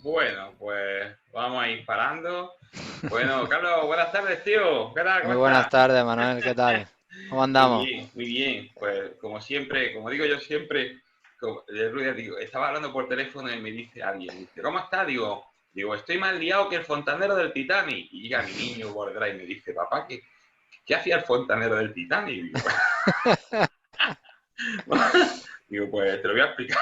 Bueno, pues vamos a ir parando. Bueno, Carlos, buenas tardes, tío. ¿Qué tal? ¿Cómo Muy buenas estás? tardes, Manuel, ¿qué tal? ¿Cómo Muy andamos? bien, muy bien. Pues como siempre, como digo yo siempre, el otro día digo, estaba hablando por teléfono y me dice alguien, dice, ¿cómo estás? Digo, estoy más liado que el fontanero del Titanic. Y llega mi niño por detrás y me dice, papá, ¿qué hacía el fontanero del Titanic? Y digo, digo, pues te lo voy a explicar.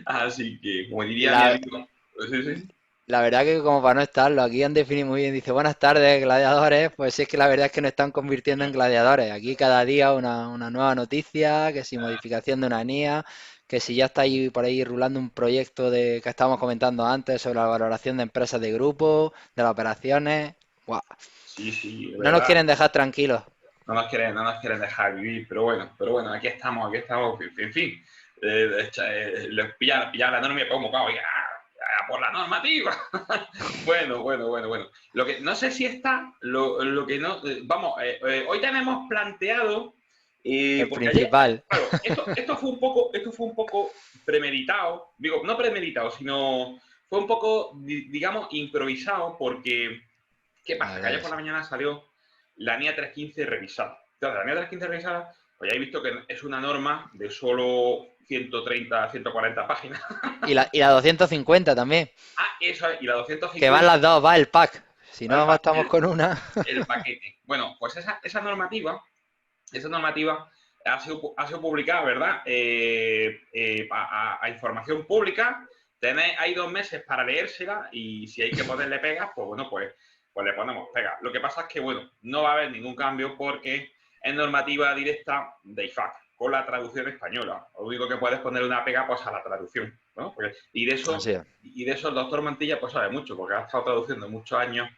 Así que, como diría mi La, amigo, pues sí, sí. la verdad que como para no estarlo, aquí han definido muy bien, dice buenas tardes, gladiadores, pues sí es que la verdad es que nos están convirtiendo en gladiadores. Aquí cada día una nueva noticia, que si modificación de una NIA, que si ya está ahí por ahí rulando un proyecto de que estábamos comentando antes sobre la valoración de empresas de grupo, de las operaciones. ¡Guau! Sí, sí, de No nos verdad. quieren dejar tranquilos. No nos quieren dejar vivir, pero bueno, aquí estamos, en fin. Les pillan la norma y como, claro, por la normativa. Bueno. Lo que no sé si está, lo que no, vamos, hoy tenemos planteado, El porque ayer, principal. claro, esto fue un poco premeditado, digo, no premeditado, sino fue un poco, digamos, improvisado, porque ¿qué A pasa? Que ayer ver, por sí. la mañana salió la NIA 315 revisada. Entonces, la NIA 315 revisada, pues ya he visto que es una norma de solo 130, 140 páginas. Y la 250 también. Eso es, y la Que van 250 las dos, va el pack. Si va no bastamos con una. el paquete. Bueno, pues esa normativa ha sido publicada, ¿verdad? A información pública. Hay 2 meses para leérsela y si hay que ponerle pegas, pues bueno, pues le ponemos pegas. Lo que pasa es que, bueno, no va a haber ningún cambio porque es normativa directa de IFAC, con la traducción española. Lo único que puedes poner una pega pues a la traducción, ¿no? Y de Así eso, es. y de eso el doctor Mantilla pues sabe mucho, porque ha estado traduciendo muchos años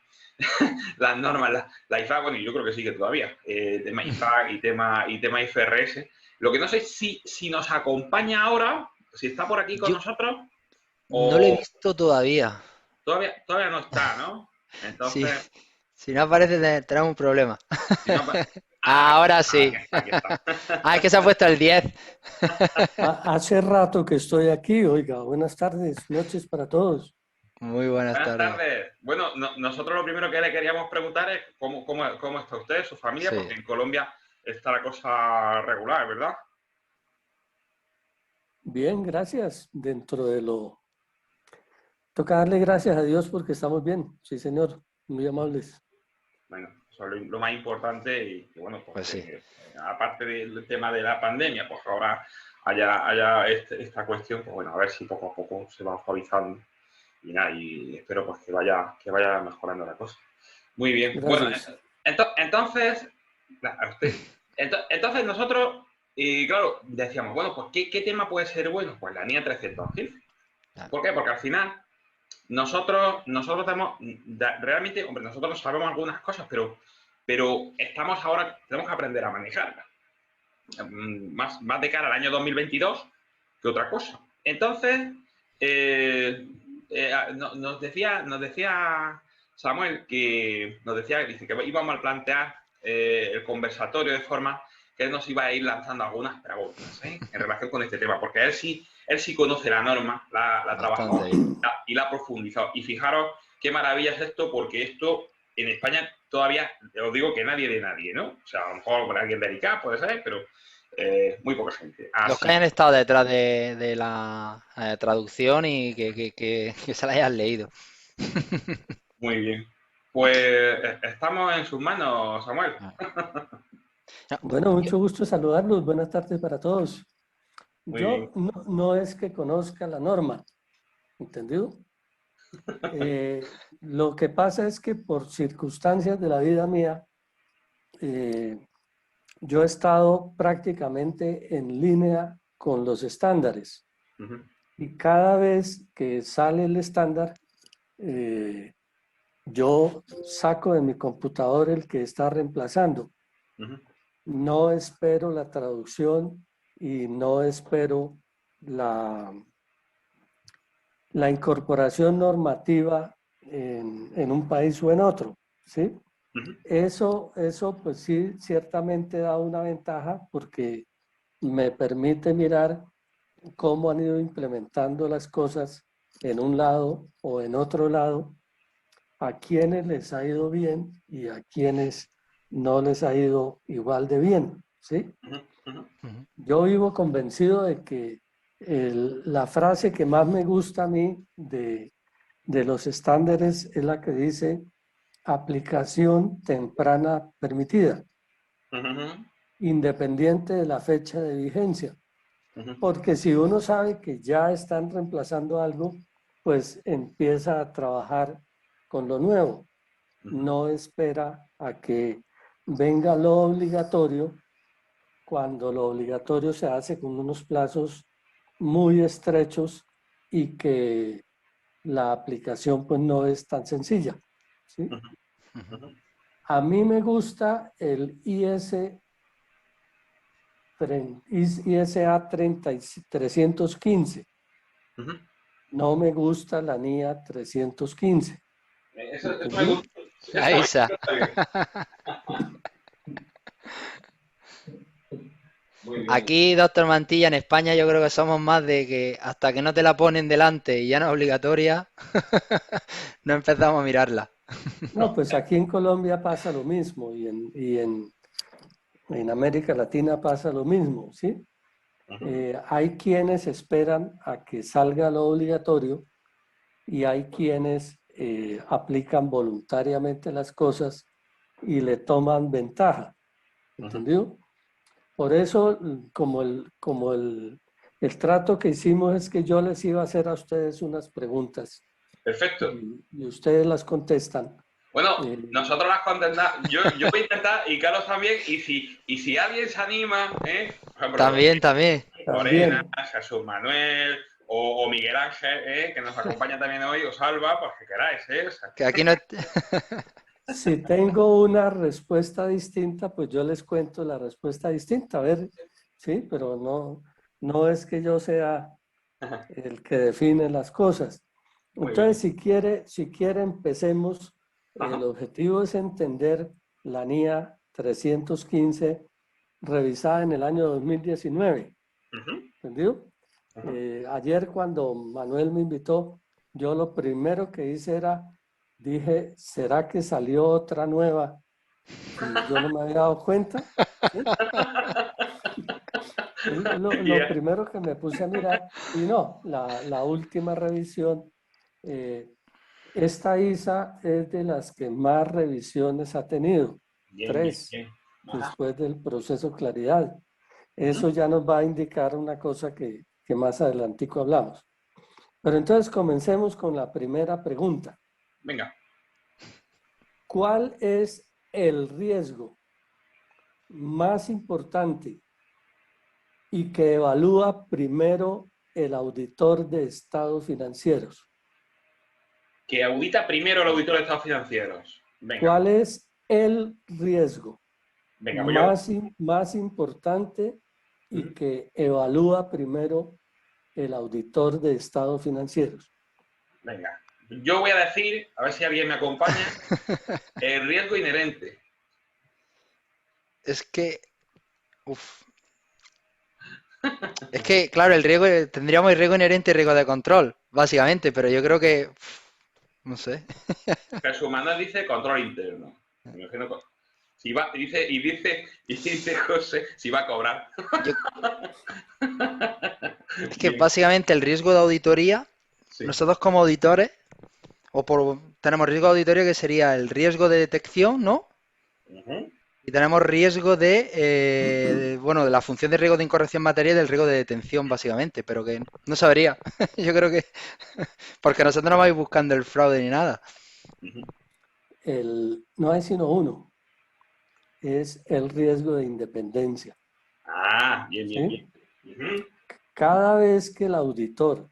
las normas, la IFAC, bueno, y yo creo que sigue todavía, tema IFAC y tema IFRS. Lo que no sé si nos acompaña ahora, si está por aquí con Yo nosotros, no lo he o visto todavía. todavía no está, ¿no? Si, Entonces, si no aparece, tenemos un problema. si no, Ahora sí. aquí está. Es que se ha puesto el 10. Hace rato que estoy aquí, oiga, buenas tardes, noches para todos. Muy buenas Buenas tardes. tardes. Bueno, nosotros lo primero que le queríamos preguntar es cómo está usted, su familia, Sí. porque en Colombia está la cosa regular, ¿verdad? Bien, gracias. Dentro de lo... Toca darle gracias a Dios porque estamos bien. Sí, señor. Muy amables. Bueno, eso es lo más importante y bueno, pues Pues sí. aparte del tema de la pandemia, pues ahora haya esta cuestión, pues bueno, a ver si poco a poco se va suavizando y nada, y espero pues que vaya mejorando la cosa. Muy bien, bueno, Gracias. entonces, a usted. Entonces nosotros, claro, decíamos, bueno, pues ¿qué tema puede ser bueno? Pues la NIA 315. Ah, ¿Por qué? Porque al final nosotros realmente, hombre, nosotros sabemos algunas cosas, pero estamos ahora, tenemos que aprender a manejarlas. Más de cara al año 2022 que otra cosa. Entonces, nos decía Samuel dice que íbamos a plantear el conversatorio de forma que él nos iba a ir lanzando algunas preguntas en relación con este tema, porque él sí conoce la norma, la bastante trabajó bien. y la ha profundizado. Y fijaros qué maravilla es esto, porque esto en España todavía, os digo que nadie de nadie, ¿no? O sea, a lo mejor con alguien dedicado puede ser, pero muy poca gente. Los que Así hayan que, estado detrás de la traducción y que se la hayan leído. muy bien. Pues estamos en sus manos, Samuel. Ah. No, Bueno, yo- mucho gusto saludarlos. Buenas tardes para todos. Muy bien. Yo no es que conozca la norma, ¿entendido? Lo que pasa es que por circunstancias de la vida mía, eh, yo he estado prácticamente en línea con los estándares Uh-huh. y cada vez que sale el estándar, eh, yo saco de mi computador el que está reemplazando. Uh-huh. No espero la traducción y no espero la, la incorporación normativa en un país o en otro, ¿sí? Uh-huh. Eso pues sí, ciertamente da una ventaja porque me permite mirar cómo han ido implementando las cosas en un lado o en otro lado, a quienes les ha ido bien y a quienes no les ha ido igual de bien, ¿sí? Yo vivo convencido de que la frase que más me gusta a mí de los estándares es la que dice aplicación temprana permitida, independiente de la fecha de vigencia. Porque si uno sabe que ya están reemplazando algo, pues empieza a trabajar con lo nuevo. No espera a que venga lo obligatorio, cuando lo obligatorio se hace con unos plazos muy estrechos y que la aplicación pues no es tan sencilla, ¿sí? A mí me gusta el ISA 315. No me gusta la NIA 315. Eso me gusta. La ISA. Muy bien. Aquí, doctor Mantilla, en España yo creo que somos más de que hasta que no te la ponen delante y ya no es obligatoria, no empezamos a mirarla. No, pues aquí en Colombia pasa lo mismo y en América Latina pasa lo mismo, ¿sí? Hay quienes esperan a que salga lo obligatorio y hay quienes aplican voluntariamente las cosas y le toman ventaja, ¿entendió? Por eso, como el trato que hicimos es que yo les iba a hacer a ustedes unas preguntas Perfecto. y ustedes las contestan. Bueno, nosotros las contestamos. Yo voy a intentar, y Carlos también, y si alguien se anima, por ejemplo, También. Morena, Jesús Manuel o Miguel Ángel, que nos acompaña también hoy, os salva, pues que queráis, O sea, Que aquí no... Si tengo una respuesta distinta, pues yo les cuento la respuesta distinta, a ver, sí, pero no es que yo sea el que define las cosas. Entonces, si quiere, empecemos. El objetivo es entender la NIA 315 revisada en el año 2019. ¿Entendido? Ayer cuando Manuel me invitó, yo lo primero que hice dije, ¿será que salió otra nueva? Y yo no me había dado cuenta. ¿Sí? Lo primero que me puse a mirar, y no, la última revisión, esta ISA es de las que más revisiones ha tenido, 3, después del proceso Claridad. Eso ya nos va a indicar una cosa que más adelantico hablamos. Pero entonces comencemos con la primera pregunta. Venga. ¿Cuál es el riesgo más importante y que evalúa primero el auditor de estados financieros? Que audita primero el auditor de estados financieros. Venga. ¿Cuál es el riesgo más importante y que evalúa primero el auditor de estados financieros? Venga. Yo voy a decir, a ver si alguien me acompaña, el riesgo inherente. Es que... Es que, claro, el riesgo, tendríamos el riesgo inherente y riesgo de control, básicamente, pero yo creo que... No sé. Jesús Manuel dice control interno. Me imagino si va, dice José si va a cobrar. Es que básicamente el riesgo de auditoría, nosotros como auditores, tenemos riesgo de auditoría que sería el riesgo de detección, ¿no? Y tenemos riesgo de la función de riesgo de incorrección material y del riesgo de detención, básicamente, pero que no sabría. Yo creo que... Porque nosotros no vais buscando el fraude ni nada. No hay sino uno. Es el riesgo de independencia. Bien. Cada vez que el auditor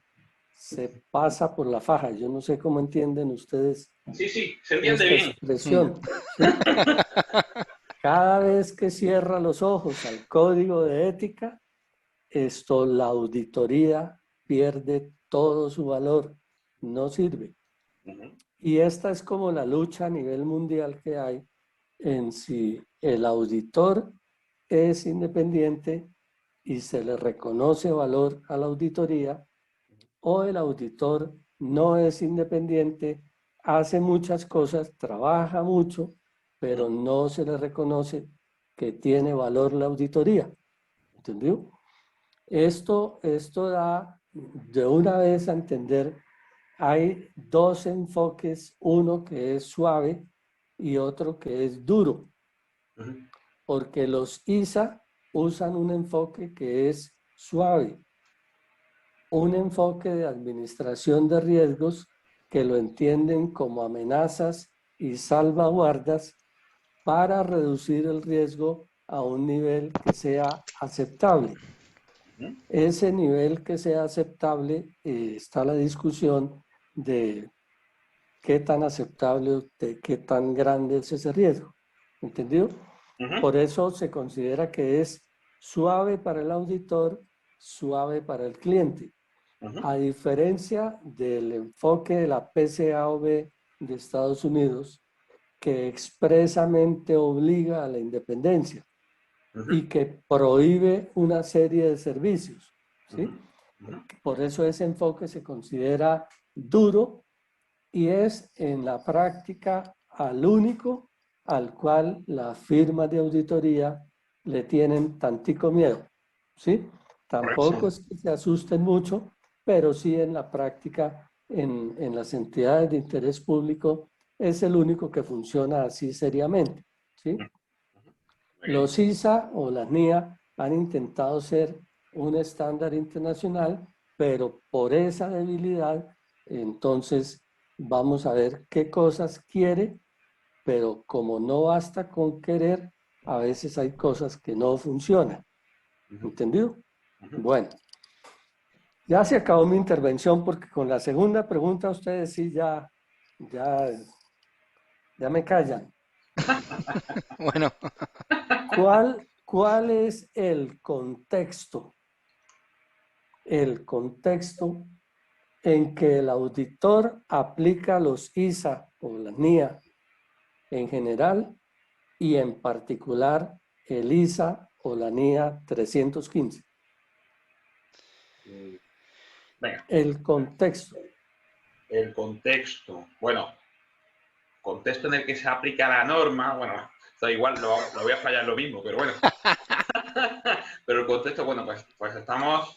se pasa por la faja, yo no sé cómo entienden ustedes se entiende bien. Expresión, ¿sí? Cada vez que cierra los ojos al código de ética, la auditoría pierde todo su valor, no sirve. Y esta es como la lucha a nivel mundial que hay en si el auditor es independiente y se le reconoce valor a la auditoría o el auditor no es independiente, hace muchas cosas, trabaja mucho, pero no se le reconoce que tiene valor la auditoría. ¿Entendió? Esto da de una vez a entender, hay dos enfoques, uno que es suave y otro que es duro, porque los ISA usan un enfoque que es suave, un enfoque de administración de riesgos que lo entienden como amenazas y salvaguardas para reducir el riesgo a un nivel que sea aceptable. Ese nivel que sea aceptable, está la discusión de qué tan aceptable, de qué tan grande es ese riesgo. ¿Entendido? Por eso se considera que es suave para el auditor, suave para el cliente. A diferencia del enfoque de la PCAOB de Estados Unidos, que expresamente obliga a la independencia y que prohíbe una serie de servicios, ¿sí? Por eso ese enfoque se considera duro y es en la práctica al único al cual las firmas de auditoría le tienen tantico miedo, ¿sí? Tampoco es que se asusten mucho, pero sí en la práctica, en las entidades de interés público, es el único que funciona así seriamente, ¿sí? Los ISA o las NIA han intentado ser un estándar internacional, pero por esa debilidad, entonces vamos a ver qué cosas quiere, pero como no basta con querer, a veces hay cosas que no funcionan. ¿Entendido? Bueno, ya se acabó mi intervención porque con la segunda pregunta ustedes sí ya me callan. Bueno, ¿Cuál es el contexto? El contexto en que el auditor aplica los ISA o la NIA en general y en particular el ISA o la NIA 315. Venga. El contexto. El contexto. Bueno, contexto en el que se aplica la norma, bueno, da igual, lo voy a fallar lo mismo, pero bueno. Pero el contexto, bueno, pues estamos,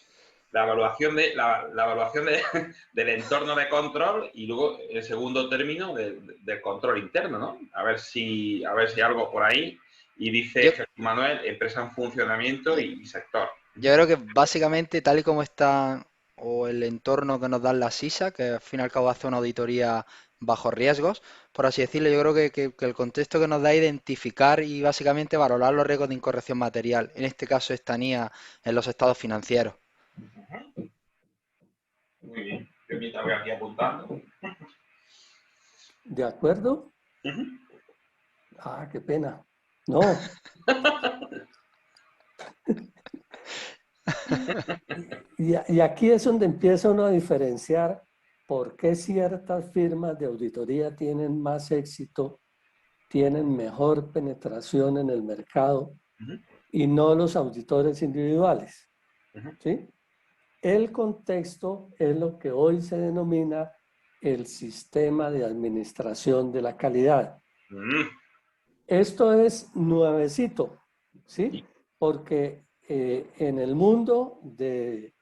la evaluación del entorno de control y luego el segundo término del control interno, ¿no? A ver si algo por ahí. Y dice Jesús Manuel, empresa en funcionamiento y sector. yo creo que básicamente tal y como está o el entorno que nos dan las ISA, que al fin y al cabo hace una auditoría bajo riesgos, por así decirlo, yo creo que el contexto que nos da es identificar y básicamente valorar los riesgos de incorrección material, en este caso esta NIA en los estados financieros. Muy bien, yo mientras voy aquí apuntando. ¿De acuerdo? Ah, qué pena. No. Y aquí es donde empieza uno a diferenciar por qué ciertas firmas de auditoría tienen más éxito, tienen mejor penetración en el mercado y no los auditores individuales. ¿Sí? El contexto es lo que hoy se denomina el sistema de administración de la calidad. Esto es nuevecito, ¿sí? Porque en el mundo de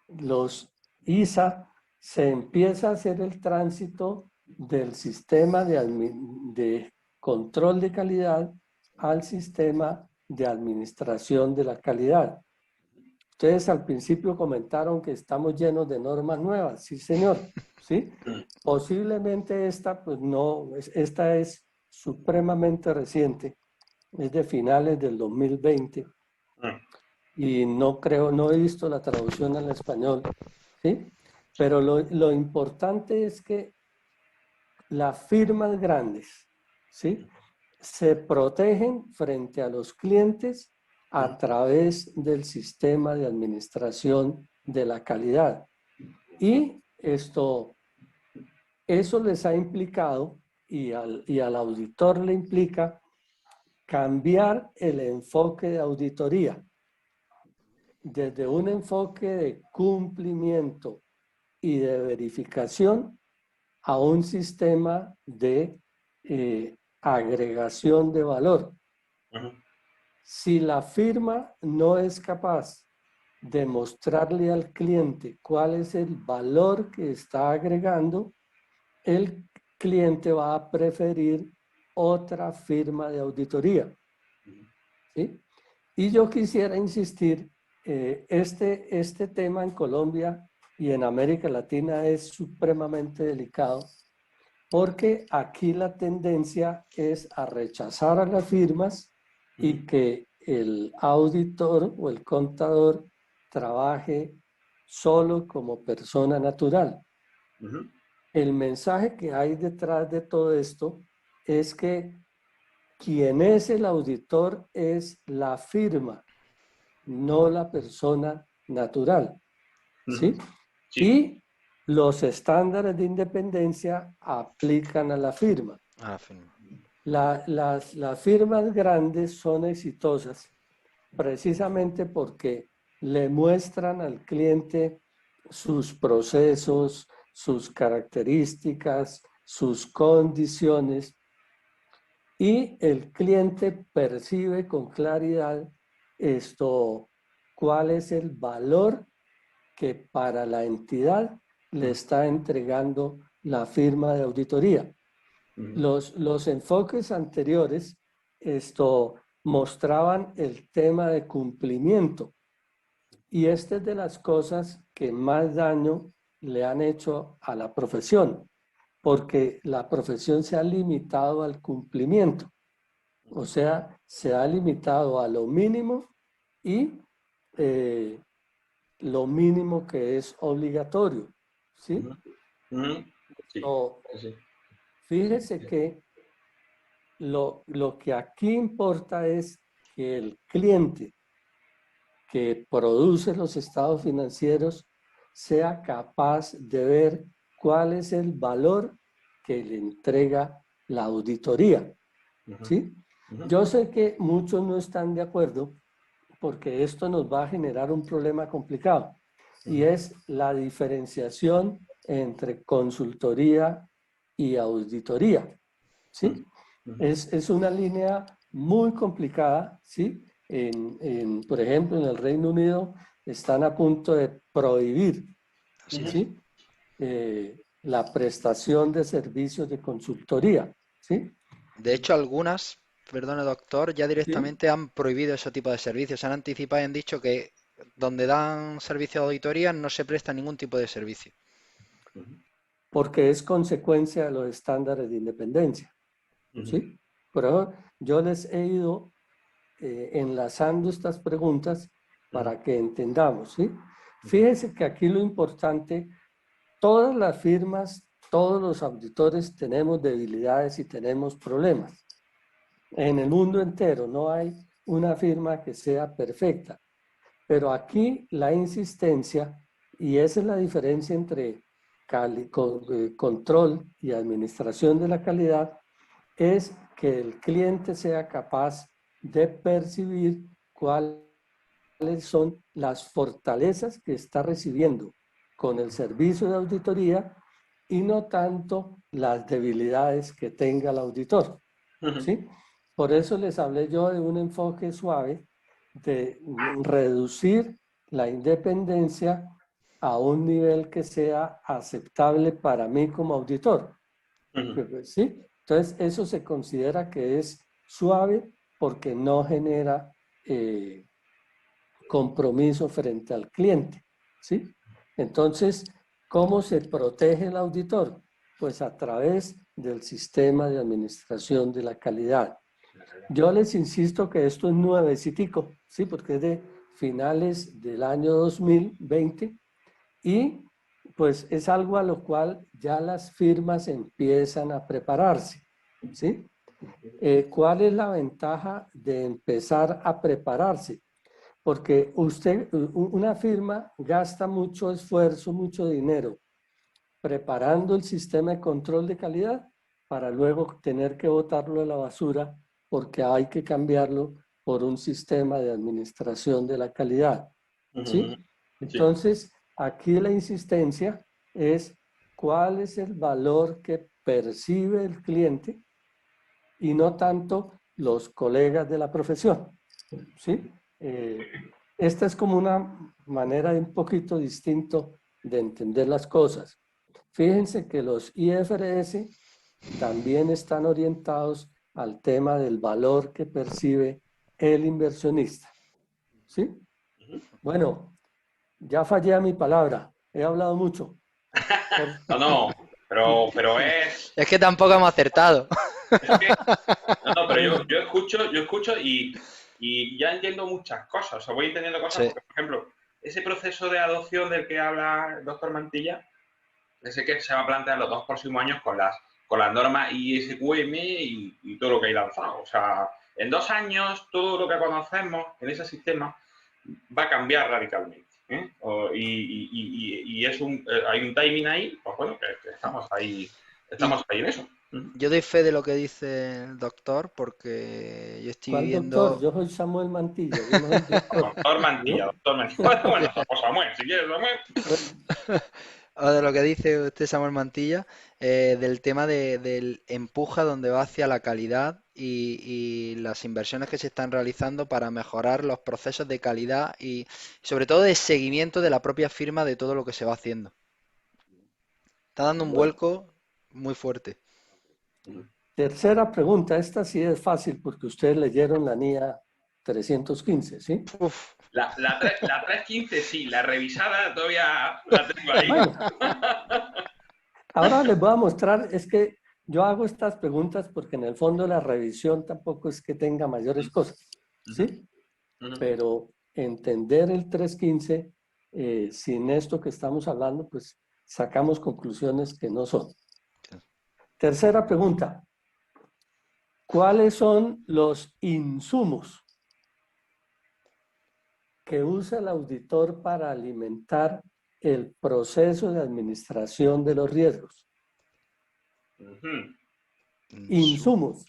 los ISA se empieza a hacer el tránsito del sistema de control de calidad al sistema de administración de la calidad. Ustedes al principio comentaron que estamos llenos de normas nuevas. Sí, señor. ¿Sí? Posiblemente esta, pues no, esta es supremamente reciente. Es de finales del 2020. Y no creo, no he visto la traducción al español. ¿Sí? Pero lo importante es que las firmas grandes, ¿sí? Se protegen frente a los clientes a través del sistema de administración de la calidad. Y eso les ha implicado, y al auditor le implica, cambiar el enfoque de auditoría. Desde un enfoque de cumplimiento y de verificación a un sistema de agregación de valor. Si la firma no es capaz de mostrarle al cliente cuál es el valor que está agregando, el cliente va a preferir otra firma de auditoría. ¿Sí? Y yo quisiera insistir, este tema en Colombia y en América Latina es supremamente delicado, porque aquí la tendencia es a rechazar a las firmas y que el auditor o el contador trabaje solo como persona natural. El mensaje que hay detrás de todo esto es que quien es el auditor es la firma, no la persona natural. ¿Sí? Sí. Y los estándares de independencia aplican a la firma. Las firmas grandes son exitosas precisamente porque le muestran al cliente sus procesos, sus características, sus condiciones, y el cliente percibe con claridad cuál es el valor que para la entidad le está entregando la firma de auditoría. Los enfoques anteriores mostraban el tema de cumplimiento, y esta es de las cosas que más daño le han hecho a la profesión, porque la profesión se ha limitado al cumplimiento, o sea, se ha limitado a lo mínimo y lo mínimo que es obligatorio. ¿Sí? Sí. Fíjese que lo que aquí importa es que el cliente que produce los estados financieros sea capaz de ver cuál es el valor que le entrega la auditoría. ¿Sí? Yo sé que muchos no están de acuerdo porque esto nos va a generar un problema complicado, y es la diferenciación entre consultoría y auditoría. ¿Sí? Es una línea muy complicada, ¿sí? Por ejemplo, en el Reino Unido están a punto de prohibir, ¿sí? La prestación de servicios de consultoría. ¿Sí? De hecho, algunas, perdone doctor, ya ¿Sí? directamente han prohibido ese tipo de servicios. Se han anticipado y han dicho que donde dan servicio de auditoría no se presta ningún tipo de servicio. Porque es consecuencia de los estándares de independencia. ¿Sí? Pero yo les he ido enlazando estas preguntas para que entendamos. ¿Sí? Fíjense que aquí lo importante, todas las firmas, todos los auditores tenemos debilidades y tenemos problemas. En el mundo entero no hay una firma que sea perfecta, pero aquí la insistencia, y esa es la diferencia entre control y administración de la calidad, es que el cliente sea capaz de percibir cuáles son las fortalezas que está recibiendo con el servicio de auditoría y no tanto las debilidades que tenga el auditor. ¿Sí? Por eso les hablé yo de un enfoque suave, de reducir la independencia a un nivel que sea aceptable para mí como auditor. ¿Sí? Entonces, eso se considera que es suave porque no genera compromiso frente al cliente. ¿Sí? Entonces, ¿cómo se protege el auditor? Pues a través del sistema de administración de la calidad. Yo les insisto que esto es nuevecitico, ¿sí? Porque es de finales del año 2020 y pues es algo a lo cual ya las firmas empiezan a prepararse, ¿sí? ¿Cuál es la ventaja de empezar a prepararse? Porque una firma gasta mucho esfuerzo, mucho dinero preparando el sistema de control de calidad para luego tener que botarlo a la basura porque hay que cambiarlo por un sistema de administración de la calidad. ¿Sí? Entonces, aquí la insistencia es cuál es el valor que percibe el cliente y no tanto los colegas de la profesión, ¿sí? Esta es como una manera un poquito distinto de entender las cosas. Fíjense que los IFRS también están orientados al tema del valor que percibe el inversionista, ¿sí? Bueno, ya fallé a mi palabra, he hablado mucho. No, pero es... Es que tampoco hemos acertado. Es que, no, pero yo escucho y ya entiendo muchas cosas. O sea, voy entendiendo cosas Sí. porque, por ejemplo, ese proceso de adopción del que habla el doctor Mantilla, ese que se va a plantear los 2 próximos años con las normas ISQM y todo lo que hay lanzado. O sea, en 2 años todo lo que conocemos en ese sistema va a cambiar radicalmente. Y hay un timing ahí, pues bueno, que estamos ahí en eso. Yo doy fe de lo que dice el doctor porque yo estoy ¿Cuál doctor? viendo... Yo soy Samuel Mantilla, yo no soy doctor. Doctor Mantilla, doctor Mantilla. Bueno, pues Samuel, si quieres, Samuel. O de lo que dice usted, Samuel Mantilla, del tema del empuja donde va hacia la calidad y las inversiones que se están realizando para mejorar los procesos de calidad y sobre todo de seguimiento de la propia firma de todo lo que se va haciendo. Está dando un Bueno. vuelco muy fuerte. Tercera pregunta, esta sí es fácil porque ustedes leyeron la NIA 315, ¿sí? Uf, La 315 sí, la revisada todavía la tengo ahí. Bueno, ahora les voy a mostrar, es que yo hago estas preguntas porque en el fondo la revisión tampoco es que tenga mayores cosas, ¿sí? Pero entender el 315, sin esto que estamos hablando, pues sacamos conclusiones que no son. Tercera pregunta, ¿cuáles son los insumos que usa el auditor para alimentar el proceso de administración de los riesgos? Insumos.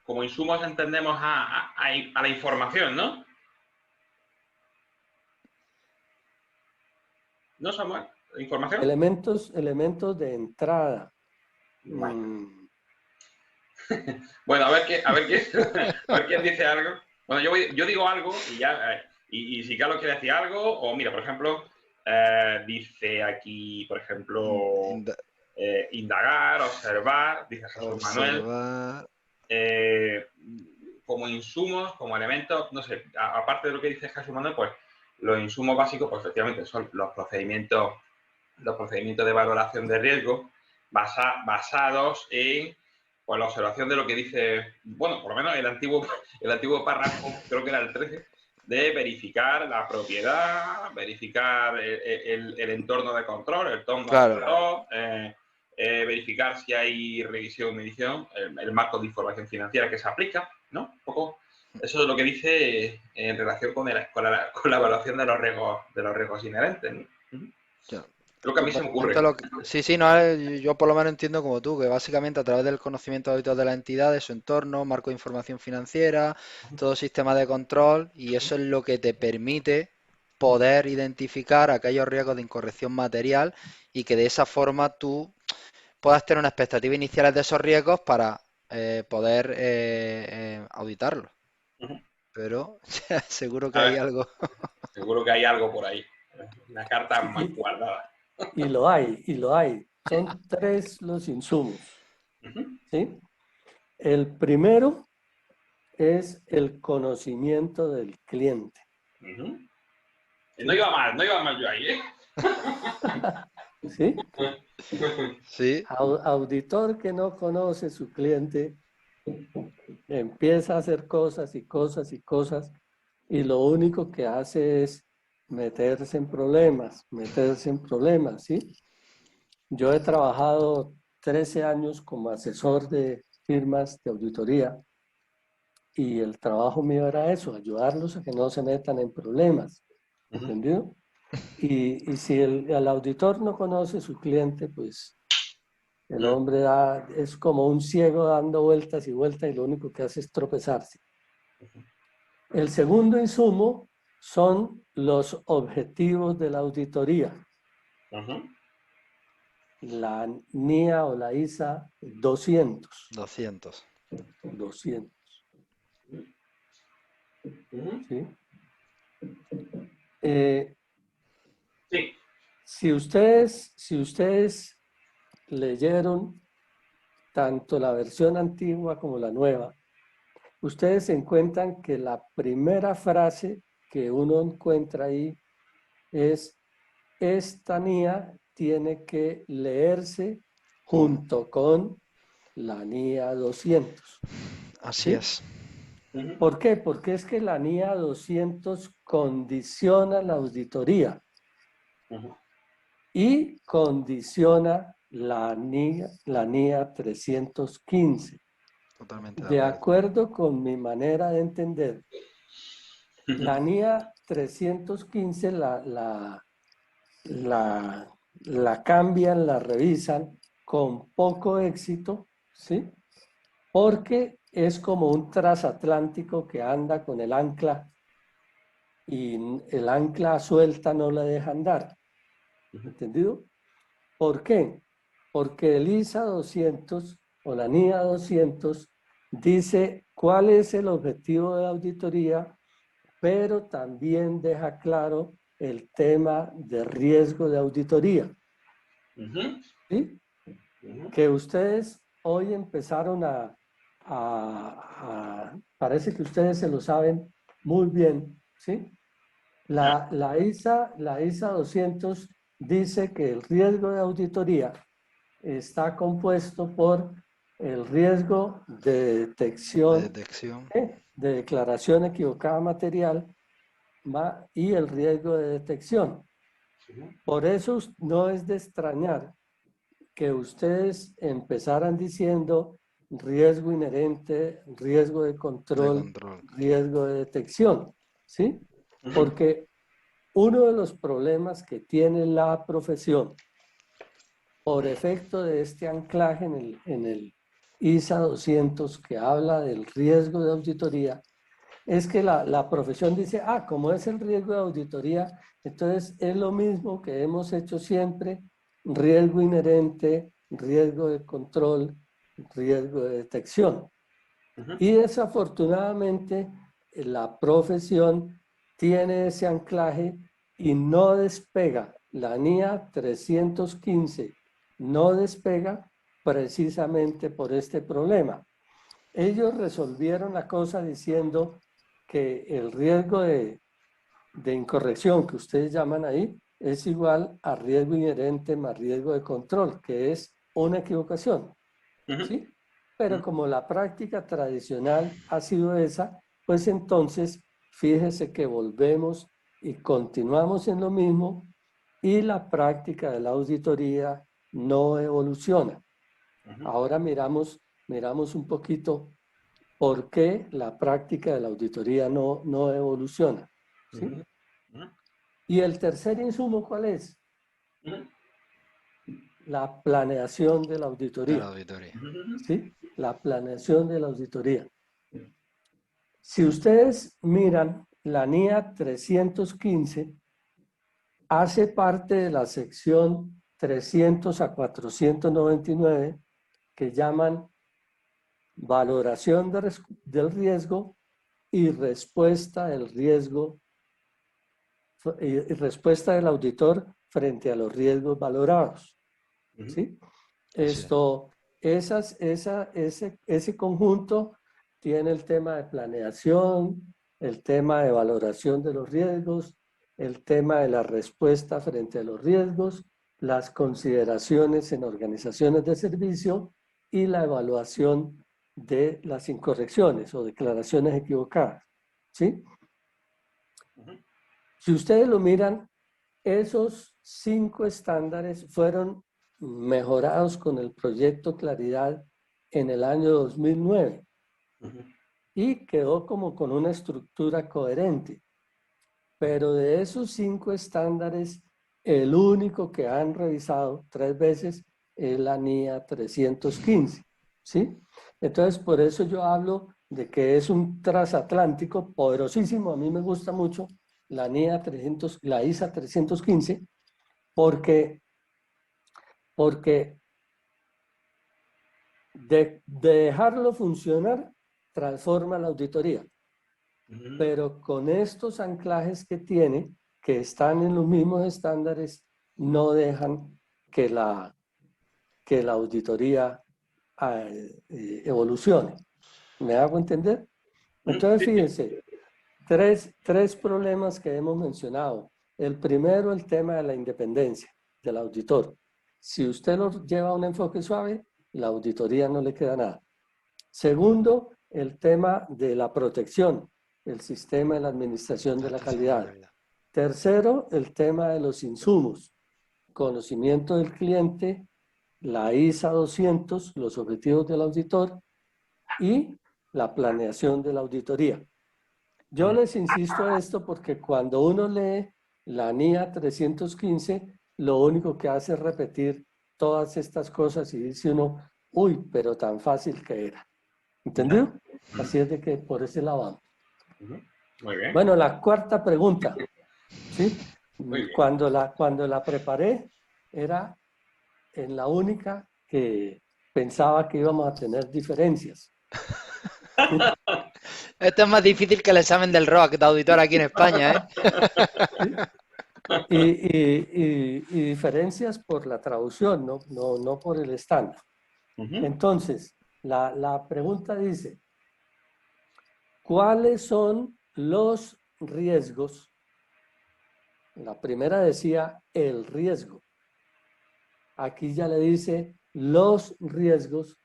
Como insumos entendemos a la información, ¿no? ¿No, Samuel? ¿Información? Elementos de entrada. Bueno. Bueno, a ver quién dice algo. Bueno, yo digo algo y ya, y si Carlos quiere decir algo, o mira, por ejemplo, dice aquí, por ejemplo, indagar, observar, dice Jesús Manuel, como insumos, como elementos, no sé, aparte de lo que dice Jesús Manuel, pues los insumos básicos, pues efectivamente son los procedimientos de valoración de riesgo basados en pues la observación de lo que dice, bueno, por lo menos el antiguo párrafo, creo que era el 13, de verificar la propiedad, verificar el entorno de control, el entorno de control, verificar si hay revisión, medición, el marco de información financiera que se aplica, ¿no? Un poco, eso es lo que dice en relación con la evaluación de los riesgos inherentes, ¿no? Lo que a mí se me ocurre. Sí, no, yo por lo menos entiendo como tú, que básicamente a través del conocimiento de auditor de la entidad, de su entorno, marco de información financiera, todo sistema de control, y eso es lo que te permite poder identificar aquellos riesgos de incorrección material y que de esa forma tú puedas tener una expectativa inicial de esos riesgos para poder auditarlos. Pero seguro que hay algo. Seguro que hay algo por ahí. Una carta más guardada. Y lo hay. Son 3 los insumos. ¿Sí? El primero es el conocimiento del cliente. No iba mal yo ahí, ¿eh? ¿Sí? Sí. Auditor que no conoce su cliente empieza a hacer cosas y lo único que hace es meterse en problemas, ¿sí? Yo he trabajado 13 años como asesor de firmas de auditoría y el trabajo mío era eso, ayudarlos a que no se metan en problemas, ¿entendido? Y si el auditor no conoce su cliente, pues el hombre es como un ciego dando vueltas y vueltas y lo único que hace es tropezarse. El segundo insumo son los objetivos de la auditoría. la NIA o la ISA 200. 200. 200. ¿Sí? Sí. Si ustedes leyeron tanto la versión antigua como la nueva, ustedes encuentran que la primera frase que uno encuentra ahí es: esta NIA tiene que leerse junto con la NIA 200. Así ¿Sí? es. ¿Por qué? Porque es que la NIA 200 condiciona la auditoría y condiciona la NIA 315. Totalmente de De acuerdo. acuerdo con mi manera de entender, la NIA 315 la cambian, la revisan con poco éxito, ¿sí? Porque es como un transatlántico que anda con el ancla y el ancla suelta no la deja andar. ¿Entendido? ¿Por qué? Porque el ISA 200 o la NIA 200 dice cuál es el objetivo de auditoría, pero también deja claro el tema de riesgo de auditoría. ¿Sí? Que ustedes hoy empezaron parece que ustedes se lo saben muy bien, ¿sí? La ISA 200 dice que el riesgo de auditoría está compuesto por el riesgo de detección, de declaración equivocada material y el riesgo de detección. Por eso no es de extrañar que ustedes empezaran diciendo riesgo inherente, riesgo de control, riesgo de detección, ¿sí? Porque uno de los problemas que tiene la profesión por efecto de este anclaje en el ISA 200 que habla del riesgo de auditoría, es que la profesión dice, como es el riesgo de auditoría, entonces es lo mismo que hemos hecho siempre: riesgo inherente, riesgo de control, riesgo de detección. Y desafortunadamente la profesión tiene ese anclaje y no despega. La NIA 315 no despega precisamente por este problema. Ellos resolvieron la cosa diciendo que el riesgo de incorrección que ustedes llaman ahí es igual a riesgo inherente más riesgo de control, que es una equivocación. ¿Sí? Pero como la práctica tradicional ha sido esa, pues entonces fíjese que volvemos y continuamos en lo mismo y la práctica de la auditoría no evoluciona. Ahora miramos un poquito por qué la práctica de la auditoría no evoluciona. ¿Sí? Y el tercer insumo, ¿cuál es? La planeación de la auditoría. ¿Sí? La planeación de la auditoría. Si ustedes miran, la NIA 315 hace parte de la sección 300 a 499 que llaman valoración del riesgo y respuesta del riesgo y respuesta del auditor frente a los riesgos valorados. ¿Sí? Ese conjunto tiene el tema de planeación, el tema de valoración de los riesgos, el tema de la respuesta frente a los riesgos, las consideraciones en organizaciones de servicio y la evaluación de las incorrecciones o declaraciones equivocadas. ¿Sí? Si ustedes lo miran, esos 5 estándares fueron mejorados con el proyecto Claridad en el año 2009 y quedó como con una estructura coherente. Pero de esos 5 estándares, el único que han revisado 3 veces es la NIA 315. ¿Sí? Entonces, por eso yo hablo de que es un transatlántico poderosísimo. A mí me gusta mucho la NIA 300, la ISA 315, porque porque de dejarlo funcionar, transforma la auditoría. Pero con estos anclajes que tiene, que están en los mismos estándares, no dejan que la auditoría evolucione. ¿Me hago entender? Entonces, fíjense, tres problemas que hemos mencionado. El primero, el tema de la independencia del auditor. Si usted lo lleva a un enfoque suave, la auditoría no le queda nada. Segundo, el tema de la protección, el sistema de la administración de la calidad. Tercero, el tema de los insumos, conocimiento del cliente, la ISA 200, los objetivos del auditor y la planeación de la auditoría. Yo les insisto a esto porque cuando uno lee la NIA 315, lo único que hace es repetir todas estas cosas y dice uno, uy, pero tan fácil que era. ¿Entendió? Así es de que por ese lado vamos. Muy bien. Bueno, la cuarta pregunta, ¿sí? Muy bien. Cuando la preparé, era en la única que pensaba que íbamos a tener diferencias. Esto es más difícil que el examen del ROC de auditor aquí en España, ¿eh? Y diferencias por la traducción, no por el estándar. Entonces, la pregunta dice, ¿cuáles son los riesgos? La primera decía el riesgo. Aquí ya le dice los riesgos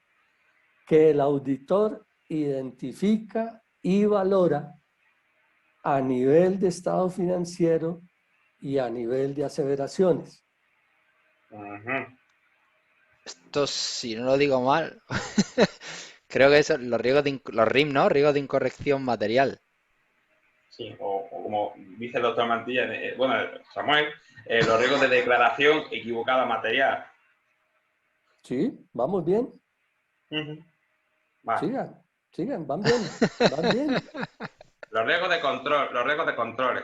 que el auditor identifica y valora a nivel de estado financiero y a nivel de aseveraciones. Esto, si no lo digo mal, creo que son los riesgos los RIM, ¿no? Riesgos de incorrección material. Sí, o como dice el doctor Mantilla, bueno, Samuel, los riesgos de declaración equivocada material. Sí, vamos bien. Vale. Sigan, van bien, van bien. Los riesgos de control, los riesgos de controles.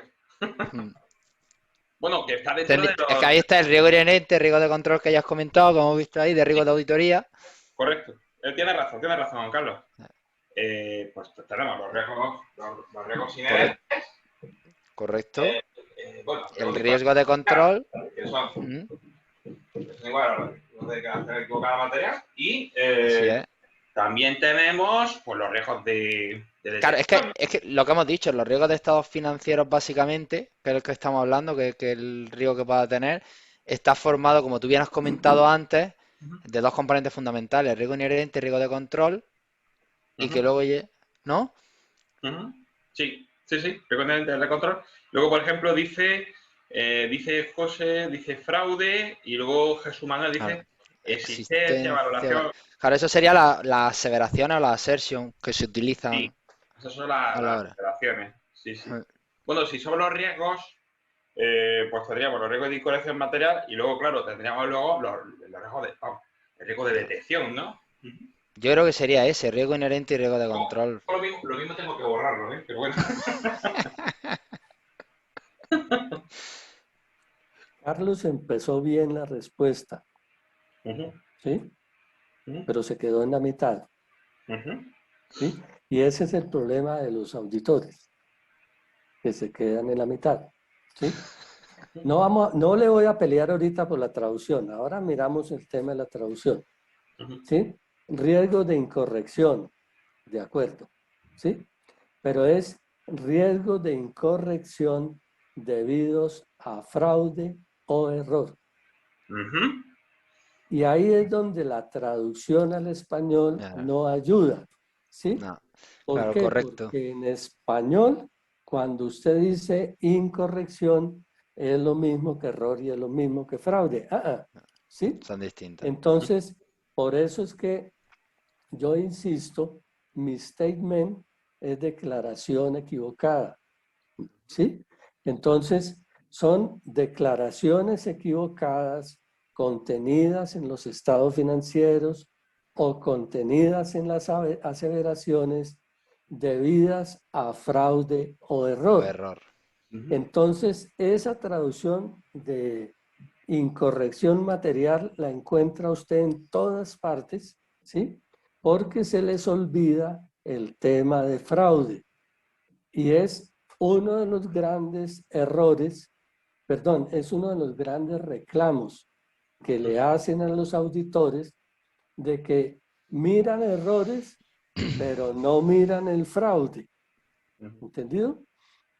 Bueno, que está dentro de los... Es que ahí está el riesgo inherente, el riesgo de control que ya has comentado, como hemos visto ahí, de riesgo de auditoría. Correcto. Tiene razón, Juan Carlos. Pues tenemos los riesgos inherentes. Correcto. Bueno, El riesgo de control. Que son igual los de declaración equivocada material. Y Así es. también tenemos pues, los riesgos de claro, es que lo que hemos dicho, los riesgos de estados financieros básicamente, que es el que estamos hablando, que el riesgo que pueda tener, está formado, como tú bien has comentado antes, de dos componentes fundamentales, riesgo inherente y riesgo de control, y que luego, ¿no? Sí, riesgo inherente y de control. Luego, por ejemplo, dice José, dice fraude, y luego Jesús Manuel dice existencia, valoración. Claro, eso sería la aseveración o la assertion que se utilizan. Sí, esas son las aseveraciones. Sí. Bueno, si son los riesgos, pues tendríamos los riesgos de incorrección material y luego, claro, tendríamos luego los riesgos el riesgo de detección, ¿no? Yo creo que sería ese, riesgo inherente y riesgo de control. Lo mismo tengo que borrarlo, ¿eh? Pero bueno. Carlos empezó bien la respuesta, ¿sí? Pero se quedó en la mitad. ¿Sí? Y ese es el problema de los auditores, que se quedan en la mitad. ¿Sí? No le voy a pelear ahorita por la traducción, ahora miramos el tema de la traducción. ¿Sí? Riesgo de incorrección, de acuerdo. ¿Sí? Pero es riesgo de incorrección debidos a fraude o error. Y ahí es donde la traducción al español no ayuda, ¿sí? ¿Por qué? Correcto. Porque en español, cuando usted dice incorrección, es lo mismo que error y es lo mismo que fraude. ¿Sí? Son distintas. Entonces, por eso es que yo insisto, mi statement es declaración equivocada, ¿sí? Entonces, son declaraciones equivocadas contenidas en los estados financieros o contenidas en las aseveraciones debidas a fraude o error. Entonces, esa traducción de incorrección material la encuentra usted en todas partes, ¿sí? Porque se les olvida el tema de fraude. Y es uno de los grandes errores, perdón, es uno de los grandes reclamos que le hacen a los auditores de que miran errores, pero no miran el fraude. ¿Entendido?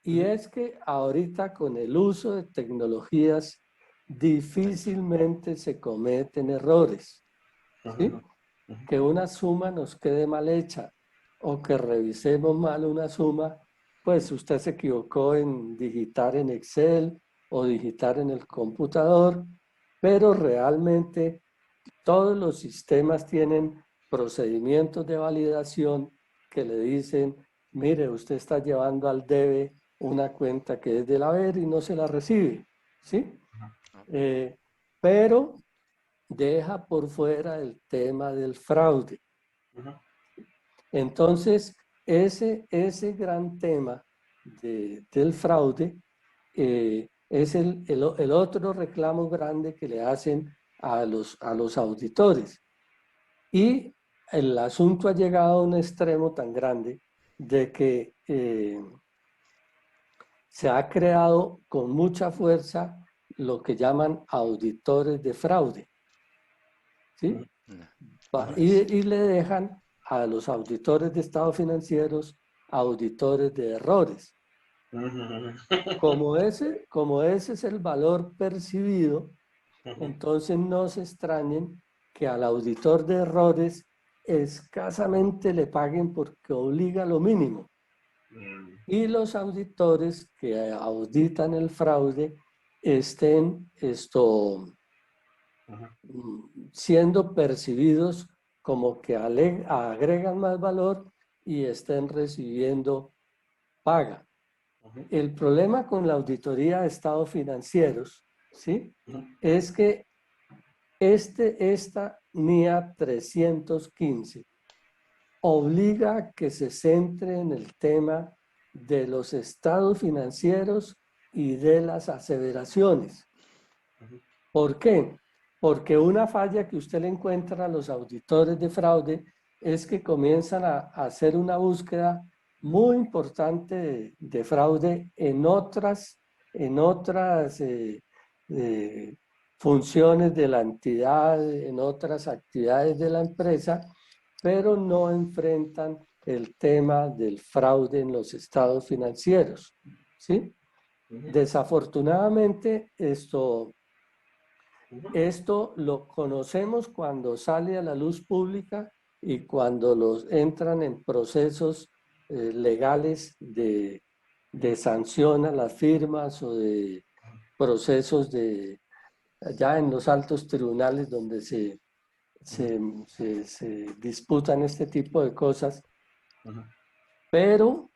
Y es que ahorita con el uso de tecnologías difícilmente se cometen errores, ¿sí? Que una suma nos quede mal hecha o que revisemos mal una suma, pues usted se equivocó en digitar en Excel o digitar en el computador, pero realmente todos los sistemas tienen procedimientos de validación que le dicen, mire, usted está llevando al debe una cuenta que es del haber y no se la recibe, ¿sí? Pero deja por fuera el tema del fraude. Entonces, ese gran tema del fraude es el otro reclamo grande que le hacen a los auditores. Y el asunto ha llegado a un extremo tan grande de que se ha creado con mucha fuerza lo que llaman auditores de fraude, ¿sí? Y le dejan a los auditores de estados financieros auditores de errores. Como ese es el valor percibido, entonces no se extrañen que al auditor de errores escasamente le paguen porque obliga lo mínimo. Y los auditores que auditan el fraude estén siendo percibidos como que agregan más valor y estén recibiendo paga. El problema con la auditoría de estados financieros, ¿sí? Es que esta NIA 315 obliga a que se centre en el tema de los estados financieros y de las aseveraciones. ¿Por qué? Porque una falla que usted le encuentra a los auditores de fraude es que comienzan a hacer una búsqueda muy importante de fraude en otras funciones de la entidad, en otras actividades de la empresa, pero no enfrentan el tema del fraude en los estados financieros, ¿sí? Desafortunadamente, esto lo conocemos cuando sale a la luz pública y cuando los entran en procesos legales de sanción a las firmas o de procesos ya en los altos tribunales donde se disputan este tipo de cosas. Pero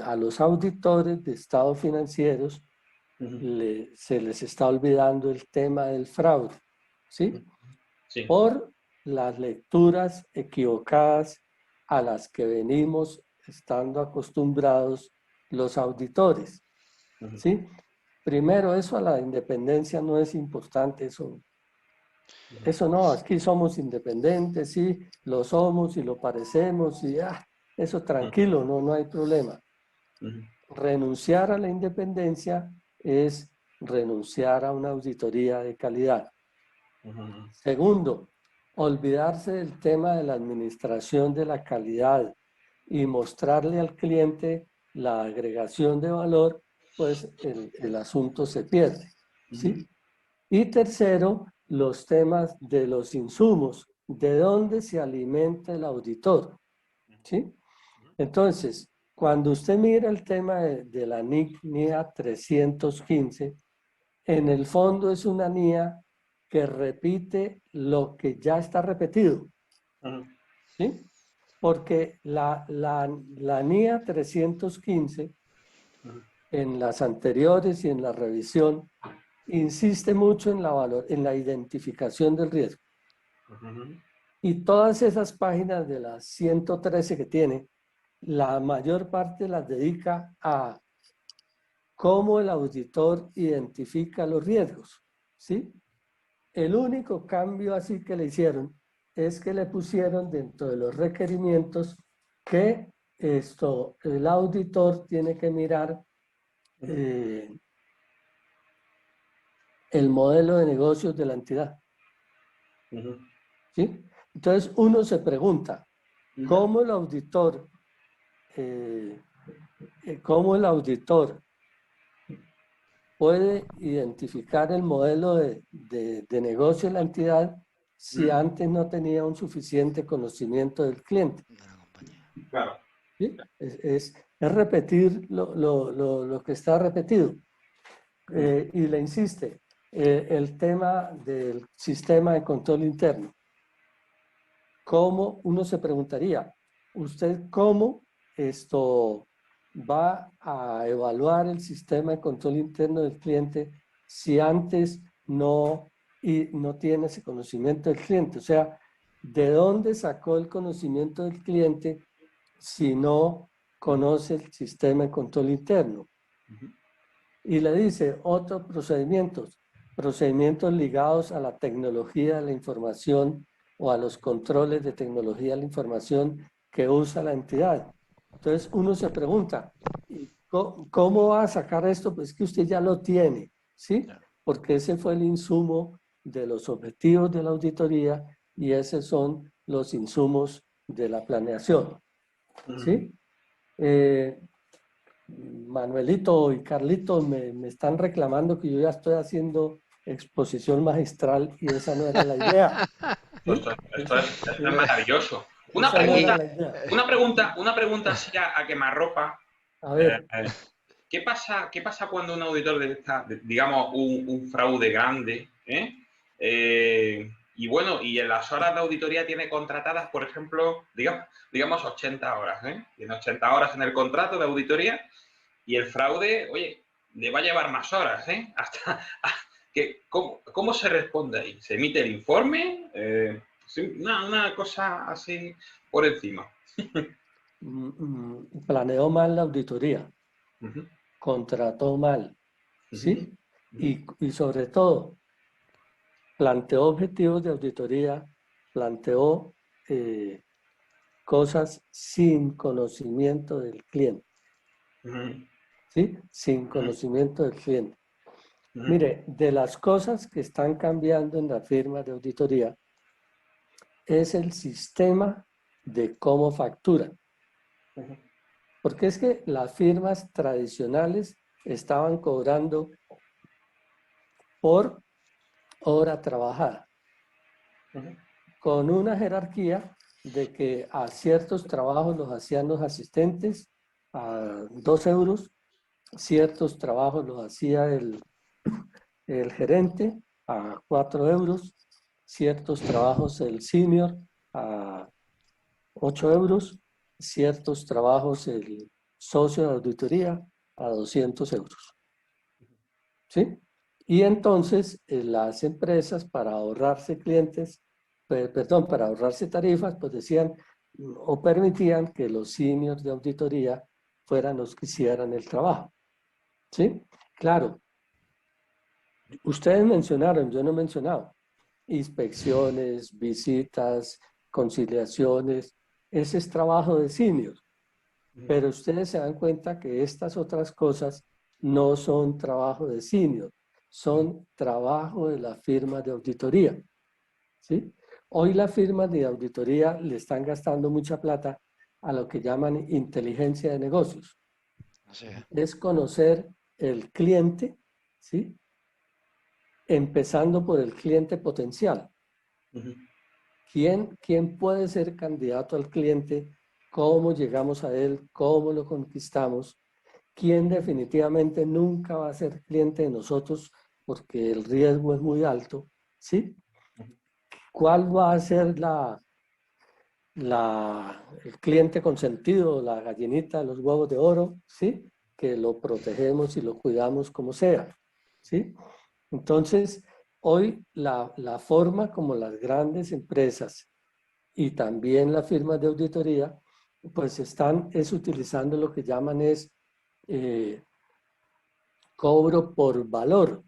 a los auditores de estados financieros se les está olvidando el tema del fraude, ¿sí? Sí. Por las lecturas equivocadas a las que venimos estando acostumbrados los auditores, ¿sí? Primero, eso a la independencia no es importante, eso no, aquí somos independientes, sí, lo somos y lo parecemos, y eso tranquilo, no hay problema. Renunciar a la independencia es renunciar a una auditoría de calidad. Segundo, olvidarse del tema de la administración de la calidad y mostrarle al cliente la agregación de valor, pues el asunto se pierde, ¿sí? Y tercero, los temas de los insumos, de dónde se alimenta el auditor, ¿sí? Entonces, cuando usted mira el tema de la NIA 315, en el fondo es una NIA que repite lo que ya está repetido, ¿sí? Porque la NIA 315, en las anteriores y en la revisión, insiste mucho en la identificación del riesgo. Y todas esas páginas de las 113 que tiene, la mayor parte las dedica a cómo el auditor identifica los riesgos. ¿sí? El único cambio así que le hicieron es que le pusieron dentro de los requerimientos que el auditor tiene que mirar el modelo de negocios de la entidad. ¿Sí? Entonces uno se pregunta, ¿cómo el auditor puede identificar el modelo de negocio de la entidad si antes no tenía un suficiente conocimiento del cliente? Claro. ¿Sí? Es repetir lo que está repetido. Y le insiste, el tema del sistema de control interno. ¿Cómo uno se preguntaría? ¿Usted cómo va a evaluar el sistema de control interno del cliente si antes no tiene ese conocimiento del cliente? O sea, ¿de dónde sacó el conocimiento del cliente si no conoce el sistema de control interno? Y le dice otros procedimientos ligados a la tecnología de la información o a los controles de tecnología de la información que usa la entidad. Entonces uno se pregunta, ¿cómo va a sacar esto? Pues que usted ya lo tiene, ¿sí? Porque ese fue el insumo de los objetivos de la auditoría y esos son los insumos de la planeación, ¿sí? Manuelito y Carlitos me están reclamando que yo ya estoy haciendo exposición magistral y esa no era la idea. ¿Sí? Esto es maravilloso. Una Esa no pregunta, era la idea. una pregunta así a quemarropa. A ver, ¿Qué pasa cuando un auditor detecta, digamos, un fraude grande? Y bueno, y en las horas de auditoría tiene contratadas, por ejemplo, digamos 80 horas. Tiene 80 horas en el contrato de auditoría y el fraude, oye, le va a llevar más horas, hasta ¿cómo se responde ahí? ¿Se emite el informe? Sí, una cosa así por encima. planeó mal la auditoría, Ujú. contrató mal, ¿sí? Ujú. Y sobre todo, planteó objetivos de auditoría, planteó cosas sin conocimiento del cliente, Ujú. ¿sí? Sin Ujú. conocimiento del cliente. Ujú. Mire, de las cosas que están cambiando en la firma de auditoría es el sistema de cómo facturan. Ujú. Porque es que las firmas tradicionales estaban cobrando por hora trabajada, Ujú. con una jerarquía de que a ciertos trabajos los hacían los asistentes a 2 euros, ciertos trabajos los hacía el gerente a 4 euros, ciertos trabajos el senior a 8 euros, ciertos trabajos el socio de auditoría a 200 euros. ¿Sí? Y entonces las empresas para ahorrarse clientes, para ahorrarse tarifas, pues decían o permitían que los seniors de auditoría fueran los que hicieran el trabajo. ¿Sí? Claro, ustedes mencionaron, yo no he mencionado, inspecciones, visitas, conciliaciones, ese es trabajo de seniors. Pero ustedes se dan cuenta que estas otras cosas no son trabajo de senior, son trabajo de la firma de auditoría. ¿Sí? Hoy las firmas de auditoría le están gastando mucha plata a lo que llaman inteligencia de negocios. Así es. Es conocer el cliente, ¿sí? Empezando por el cliente potencial. Ujú. ¿Quién puede ser candidato al cliente? ¿Cómo llegamos a él? ¿Cómo lo conquistamos? ¿Quién definitivamente nunca va a ser cliente de nosotros porque el riesgo es muy alto? ¿Sí? ¿Cuál va a ser el cliente consentido, la gallinita de los huevos de oro? ¿Sí? Que lo protegemos y lo cuidamos como sea. ¿Sí? Entonces, hoy la forma como las grandes empresas y también las firmas de auditoría, pues es utilizando lo que llaman cobro por valor,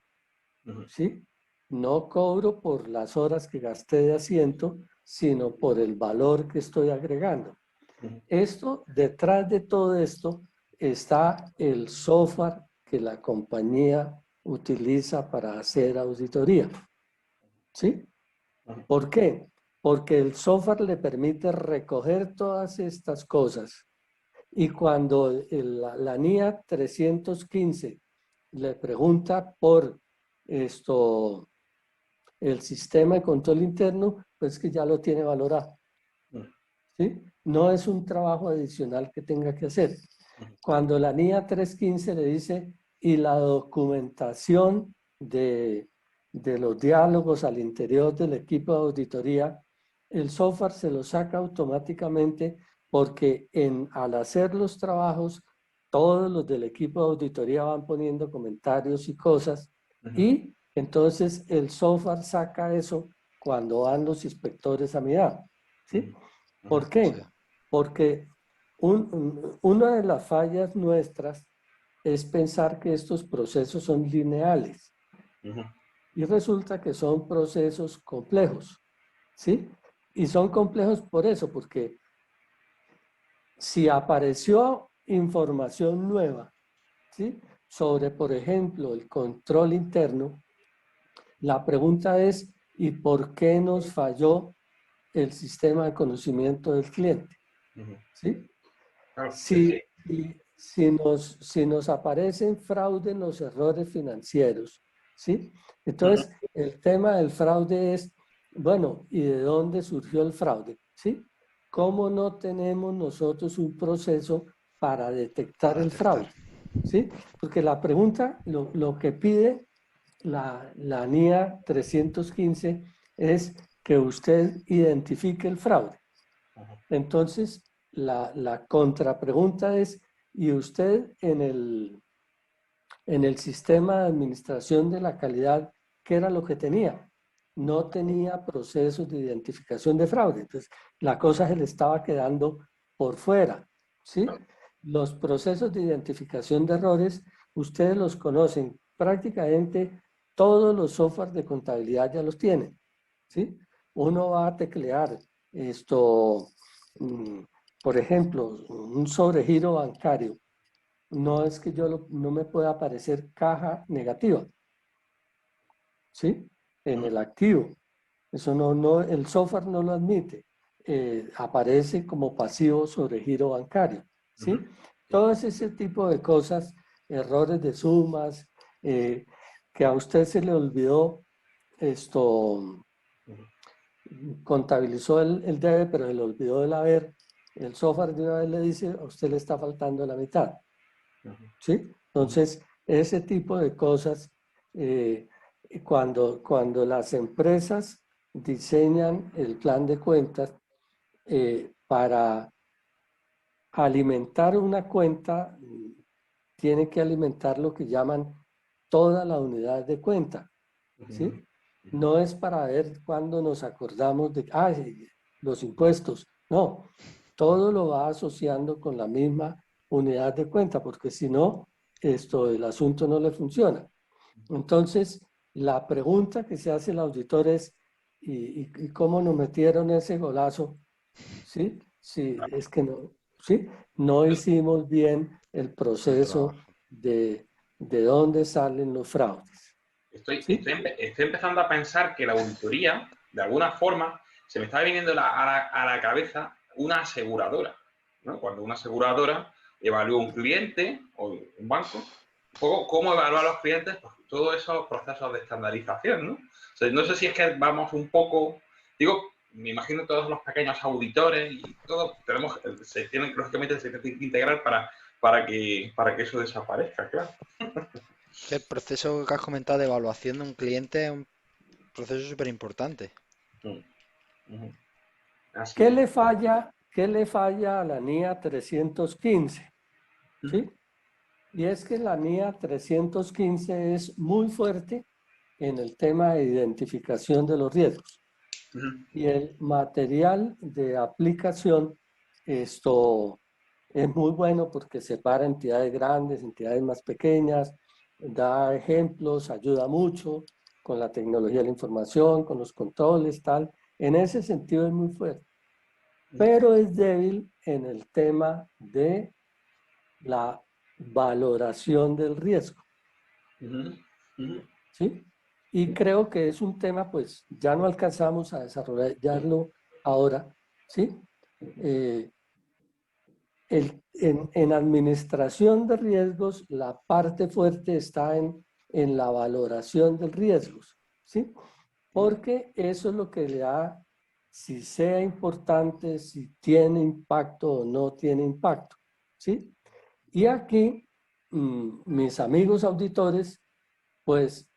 Ujú. ¿sí? No cobro por las horas que gasté de asiento, sino por el valor que estoy agregando. Esto, detrás de todo esto, está el software que la compañía utiliza para hacer auditoría. ¿Sí? ¿Por qué? Porque el software le permite recoger todas estas cosas. Y cuando la NIA 315 le pregunta por esto, el sistema de control interno, pues que ya lo tiene valorado. ¿Sí? No es un trabajo adicional que tenga que hacer. Cuando la NIA 315 le dice, y la documentación de los diálogos al interior del equipo de auditoría, el software se lo saca automáticamente porque al hacer los trabajos, todos los del equipo de auditoría van poniendo comentarios y cosas, y entonces el software saca eso cuando van los inspectores a mirar. ¿Sí? ¿Por qué? Porque una de las fallas nuestras es pensar que estos procesos son lineales. Y resulta que son procesos complejos. ¿Sí? Y son complejos por eso, porque si apareció información nueva, ¿sí? Sobre, por ejemplo, el control interno, la pregunta es, ¿y por qué nos falló el sistema de conocimiento del cliente? ¿Sí? Claro, Si nos aparecen fraude en los errores financieros, ¿sí? Entonces, el tema del fraude es, bueno, ¿y de dónde surgió el fraude? ¿Sí? ¿Cómo no tenemos nosotros un proceso para detectar el fraude? ¿Sí? Porque la pregunta, lo que pide la NIA 315 es que usted identifique el fraude. Entonces, la contrapregunta es, ¿y usted en el sistema de administración de la calidad, qué era lo que tenía? No tenía procesos de identificación de fraude. Entonces, la cosa se le estaba quedando por fuera, ¿sí? Los procesos de identificación de errores, ustedes los conocen. Prácticamente todos los softwares de contabilidad ya los tienen, ¿sí? Uno va a teclear esto, por ejemplo, un sobregiro bancario. No es que no me pueda aparecer caja negativa, ¿sí? En el activo. Eso el software no lo admite. Aparece como pasivo sobregiro bancario, ¿sí? Todo ese tipo de cosas, errores de sumas, que a usted se le olvidó esto, contabilizó el debe, pero se le olvidó el haber. El software de una vez le dice, a usted le está faltando la mitad. ¿Sí? Entonces, ese tipo de cosas, cuando las empresas diseñan el plan de cuentas para alimentar una cuenta, tiene que alimentar lo que llaman toda la unidad de cuenta, ¿sí? No es para ver cuándo nos acordamos de, los impuestos, no, todo lo va asociando con la misma unidad de cuenta, porque si no, el asunto no le funciona. Entonces, la pregunta que se hace el auditor es, ¿y cómo nos metieron ese golazo? ¿Sí? Sí, es que no, ¿sí? No hicimos bien el proceso de dónde salen los fraudes. ¿Sí? Estoy empezando a pensar que la auditoría, de alguna forma, se me está viniendo a la cabeza una aseguradora, ¿no? Cuando una aseguradora evalúa un cliente o un banco, ¿cómo evaluar a los clientes? Pues todos esos procesos de estandarización, ¿no? O sea, no sé si es que vamos un poco, digo, me imagino todos los pequeños auditores y todo, lógicamente se tienen que integrar para que eso desaparezca, claro. El proceso que has comentado de evaluación de un cliente es un proceso súper importante. Así ¿Qué es. le falla a la NIA 315? ¿Sí? Y es que la NIA 315 es muy fuerte en el tema de identificación de los riesgos. Y el material de aplicación, esto es muy bueno porque separa entidades grandes, entidades más pequeñas, da ejemplos, ayuda mucho, con la tecnología de la información, con los controles, tal. En ese sentido es muy fuerte, pero es débil en el tema de la valoración del riesgo, ¿sí? Y creo que es un tema, pues ya no alcanzamos a desarrollarlo ahora, ¿sí? En administración de riesgos, la parte fuerte está en la valoración de riesgos, ¿sí? Porque eso es lo que le da, si sea importante, si tiene impacto o no tiene impacto, ¿sí? Y aquí, mis amigos auditores, pues,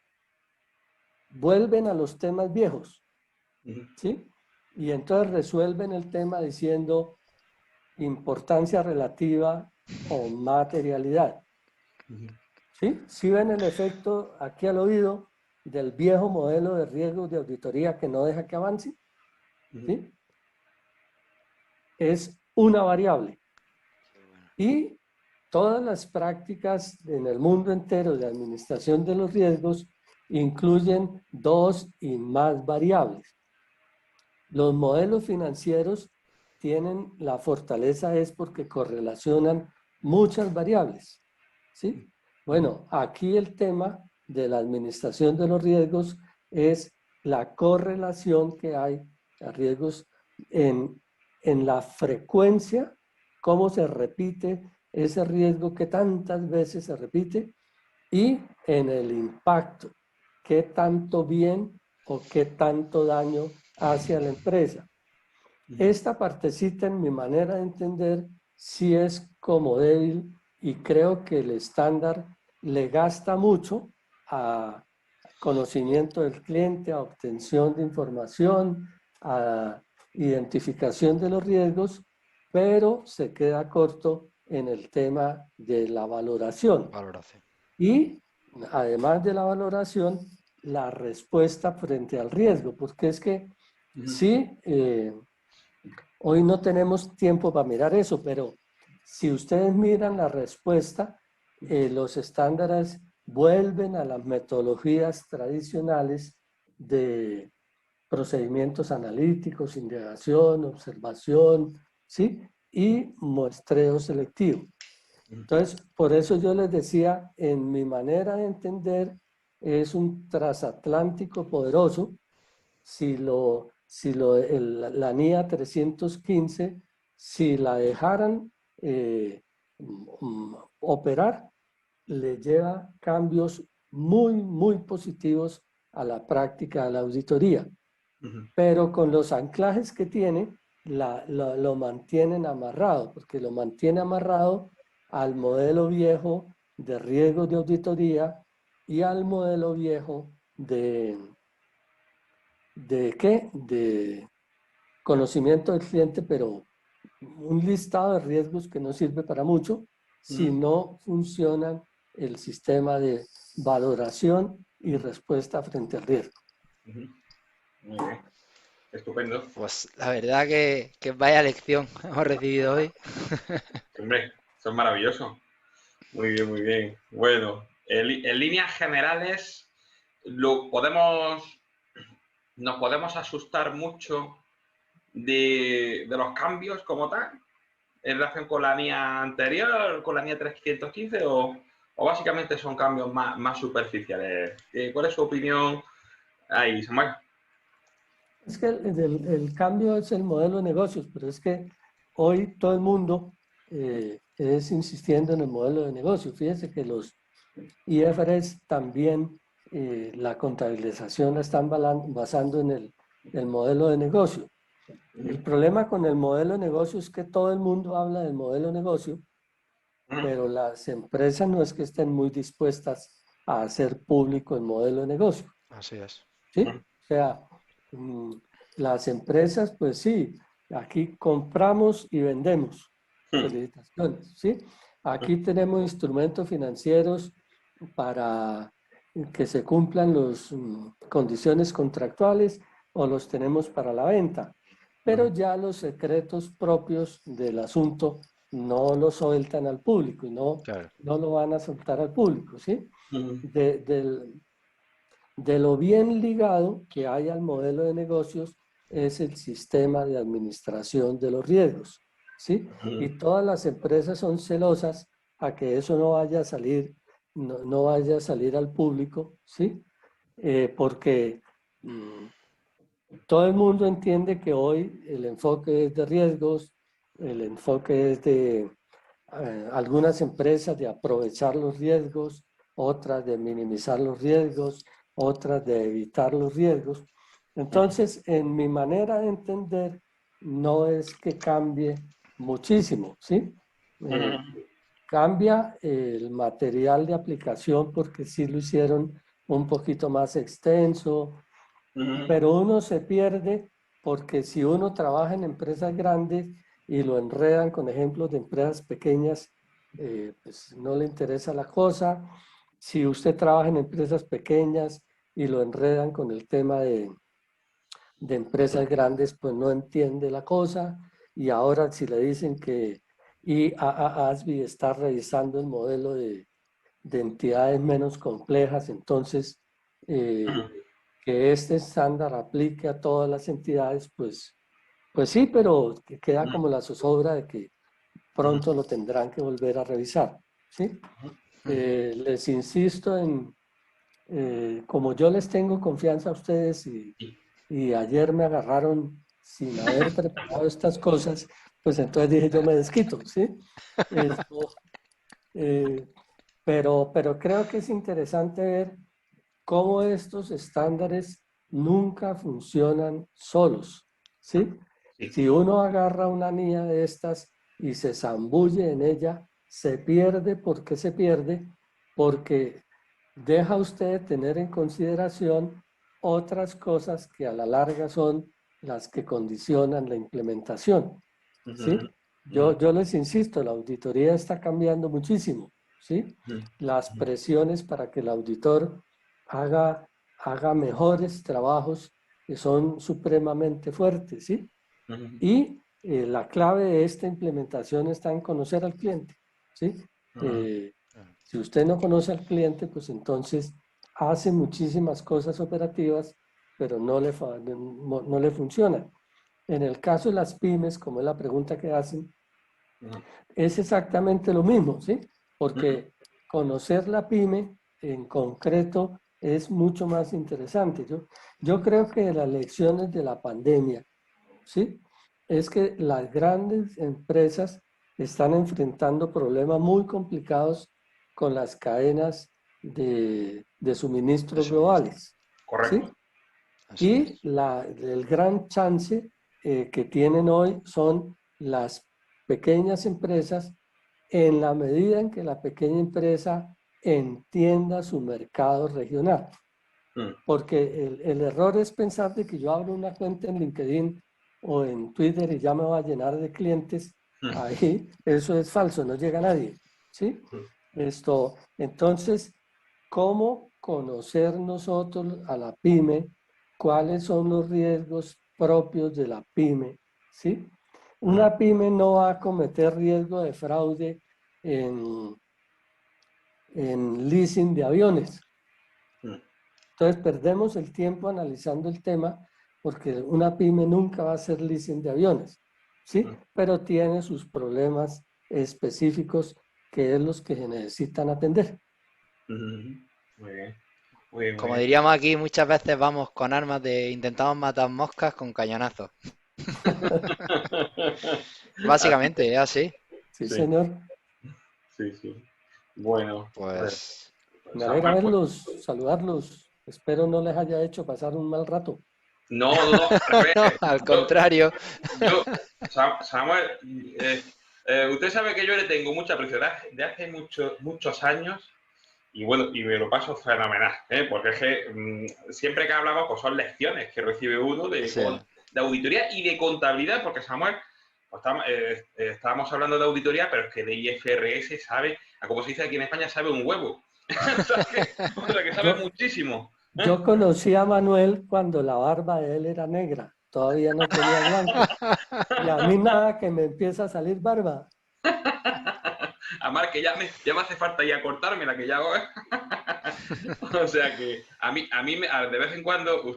vuelven a los temas viejos, ¿sí? Y entonces resuelven el tema diciendo importancia relativa o materialidad, ¿sí? Si ven el efecto aquí al oído del viejo modelo de riesgos de auditoría que no deja que avance, ¿sí? Es una variable. Y todas las prácticas en el mundo entero de administración de los riesgos incluyen dos y más variables. Los modelos financieros tienen la fortaleza es porque correlacionan muchas variables, ¿sí? Bueno, aquí el tema de la administración de los riesgos es la correlación que hay a riesgos en la frecuencia, cómo se repite ese riesgo que tantas veces se repite y en el impacto, qué tanto bien o qué tanto daño hace a la empresa. Esta partecita, en mi manera de entender, sí es como débil y creo que el estándar le gasta mucho a conocimiento del cliente, a obtención de información, a identificación de los riesgos, pero se queda corto en el tema de la valoración. Y además de la valoración, la respuesta frente al riesgo, porque es que sí, hoy no tenemos tiempo para mirar eso, pero si ustedes miran la respuesta, los estándares vuelven a las metodologías tradicionales de procedimientos analíticos, indagación, observación, ¿sí? Y muestreo selectivo. Entonces, por eso yo les decía, en mi manera de entender, es un transatlántico poderoso. La NIA 315, si la dejaran operar, le lleva cambios muy, muy positivos a la práctica de la auditoría. Pero con los anclajes que tiene, lo mantienen amarrado, porque lo mantiene amarrado al modelo viejo de riesgos de auditoría y al modelo viejo ¿de qué? De conocimiento del cliente, pero un listado de riesgos que no sirve para mucho si no funciona el sistema de valoración y respuesta frente al riesgo. Muy bien. Estupendo. Pues la verdad que vaya lección hemos recibido hoy. Hombre, eso es maravilloso. Muy bien, muy bien. Bueno, en líneas generales, nos podemos asustar mucho de los cambios como tal, en relación con la NIA anterior, con la NIA 315, o básicamente son cambios más superficiales. ¿Cuál es su opinión ahí, Samuel? Es que el cambio es el modelo de negocios, pero es que hoy todo el mundo es insistiendo en el modelo de negocio. Fíjense que los IFRS también la contabilización la están basando en el modelo de negocio. El problema con el modelo de negocio es que todo el mundo habla del modelo de negocio, pero las empresas no es que estén muy dispuestas a hacer público el modelo de negocio. Así es. ¿Sí? O sea, las empresas, pues sí, aquí compramos y vendemos. Felicitaciones, ¿sí? Aquí tenemos instrumentos financieros para que se cumplan las condiciones contractuales o los tenemos para la venta. Pero ya los secretos propios del asunto no los sueltan al público y no lo van a soltar al público, ¿sí? de lo bien ligado que hay al modelo de negocios es el sistema de administración de los riesgos, ¿sí? Y todas las empresas son celosas a que eso no vaya a salir, no vaya a salir al público, ¿sí? Porque todo el mundo entiende que hoy el enfoque es de riesgos, el enfoque es de algunas empresas de aprovechar los riesgos, otras de minimizar los riesgos, otras de evitar los riesgos. Entonces, en mi manera de entender, no es que cambie muchísimo, ¿sí? Cambia el material de aplicación porque sí lo hicieron un poquito más extenso, pero uno se pierde porque si uno trabaja en empresas grandes y lo enredan con ejemplos de empresas pequeñas, pues no le interesa la cosa. Si usted trabaja en empresas pequeñas y lo enredan con el tema de empresas grandes, pues no entiende la cosa. Y ahora si le dicen que IAASBI está revisando el modelo de entidades menos complejas, entonces que este estándar aplique a todas las entidades, pues sí, pero que queda como la zozobra de que pronto lo tendrán que volver a revisar, ¿sí? Les insisto en, como yo les tengo confianza a ustedes y ayer me agarraron sin haber preparado estas cosas, pues entonces dije yo me desquito, ¿sí? Esto, pero creo que es interesante ver cómo estos estándares nunca funcionan solos, ¿sí? Si uno agarra una niña de estas y se zambulle en ella, se pierde. ¿Por qué se pierde? Porque deja usted tener en consideración otras cosas que a la larga son las que condicionan la implementación, ¿sí? Yo les insisto, la auditoría está cambiando muchísimo, ¿sí? Las presiones para que el auditor haga mejores trabajos que son supremamente fuertes, ¿sí? Y la clave de esta implementación está en conocer al cliente, ¿sí? Si usted no conoce al cliente, pues entonces hace muchísimas cosas operativas, pero no le funcionan. En el caso de las pymes, como es la pregunta que hacen, es exactamente lo mismo, ¿sí? Porque conocer la pyme en concreto es mucho más interesante. Yo creo que las lecciones de la pandemia, ¿sí? Es que las grandes empresas están enfrentando problemas muy complicados con las cadenas de suministro globales, Correcto. ¿sí? Y el gran chance que tienen hoy son las pequeñas empresas en la medida en que la pequeña empresa entienda su mercado regional. Porque el error es pensar de que yo abro una cuenta en LinkedIn o en Twitter y ya me va a llenar de clientes. Ahí, eso es falso, no llega a nadie, ¿sí? Entonces, ¿cómo conocer nosotros a la pyme? ¿Cuáles son los riesgos propios de la pyme? ¿Sí? Una pyme no va a cometer riesgo de fraude en leasing de aviones. Entonces perdemos el tiempo analizando el tema porque una pyme nunca va a hacer leasing de aviones, ¿sí? Pero tiene sus problemas específicos que es los que se necesitan atender. Muy bien. Como diríamos aquí, muchas veces vamos con armas intentamos matar moscas con cañonazos. Básicamente, es así. Sí, señor. Sí. Bueno, pues me alegra verlos, saludarlos. Espero no les haya hecho pasar un mal rato. No, al contrario. Samuel, usted sabe que yo le tengo mucha aprecio de hace muchos años y bueno, y me lo paso fenomenal, porque es que siempre que hablamos pues son lecciones que recibe uno de auditoría y de contabilidad, porque Samuel, pues, estábamos hablando de auditoría, pero es que de IFRS sabe, como se dice aquí en España, sabe un huevo. O sea que sabe muchísimo. Yo conocí a Manuel cuando la barba de él era negra, todavía no tenía blanco. Y a mí nada que me empieza a salir barba. Además que ya me hace falta ya cortármela, que ya hago. O sea que de vez en cuando creo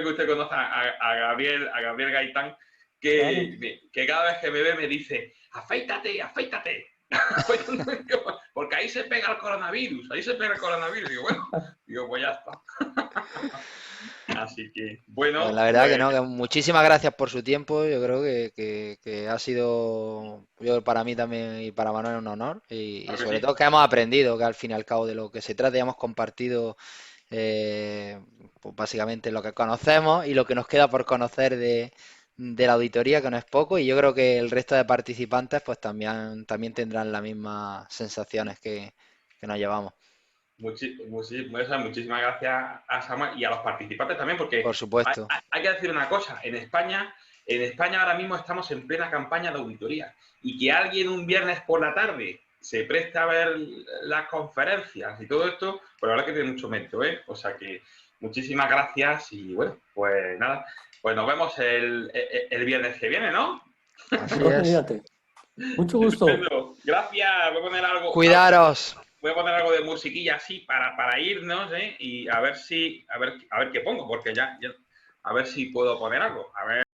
que usted conoce a Gabriel Gaitán, que cada vez que me ve me dice, afeítate, afeítate. Porque ahí se pega el coronavirus, Digo, pues ya está. Así que, bueno. Pues la verdad que no, que muchísimas gracias por su tiempo. Yo creo que ha sido, para mí también y para Manuel, un honor. Y sobre todo que hemos aprendido, que al fin y al cabo de lo que se trata, ya hemos compartido pues básicamente lo que conocemos y lo que nos queda por conocer de la auditoría, que no es poco. Y yo creo que el resto de participantes pues también tendrán las mismas sensaciones que nos llevamos. Muchísimas gracias a Samuel y a los participantes también, porque Por supuesto. hay que decir una cosa, en España ahora mismo estamos en plena campaña de auditoría y que alguien un viernes por la tarde se preste a ver las conferencias y todo esto, pues la verdad que tiene mucho mérito, ¿eh? O sea que muchísimas gracias y bueno, pues nada, pues nos vemos el viernes que viene, ¿no? Así es. Mucho gusto. Gracias, voy a poner algo. Cuidaros. Voy a poner algo de musiquilla así para irnos, ¿eh? Y a ver qué pongo, porque ya a ver si puedo poner algo. A ver.